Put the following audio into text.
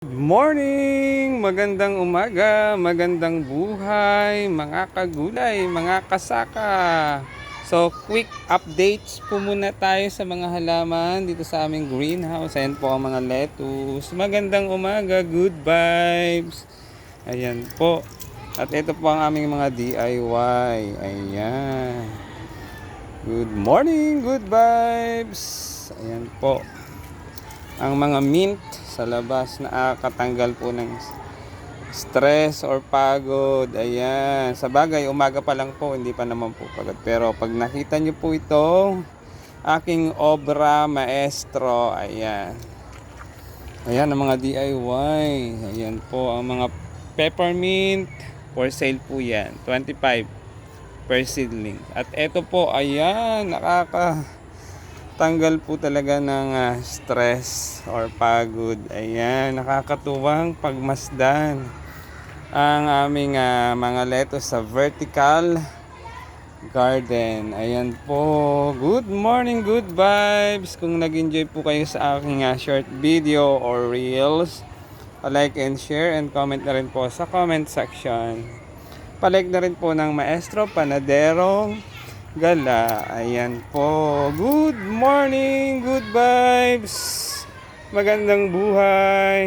Good morning! Magandang umaga, magandang buhay, mga kagulay, mga kasaka. So, quick updates po muna tayo sa mga halaman dito sa aming greenhouse. Ayan po ang mga lettuce. Magandang umaga, good vibes. Ayan po. At ito po ang aming mga DIY. Ayan. Good morning, good vibes. Ayan po. Ang mga mint sa labas nakakatanggal po ng stress or pagod. Ayan. Sa bagay, umaga pa lang po, hindi pa naman po pagod. Pero pag nakita nyo po ito, aking obra maestro. Ayan. Ayan ang mga DIY. Ayan po ang mga peppermint. For sale po yan. 25 per seedling. At ito po, ayan, tanggal po talaga ng stress or pagod. Ayan, nakakatuwang pagmasdan ang aming mga lettuce sa vertical garden. Ayan po. Good morning, good vibes. Kung nag-enjoy po kayo sa aking short video or reels, like and share and comment na rin po sa comment section. Palike na rin po ng Maestro Panadero Gala. Ayan po. Good morning, good vibes. Magandang buhay.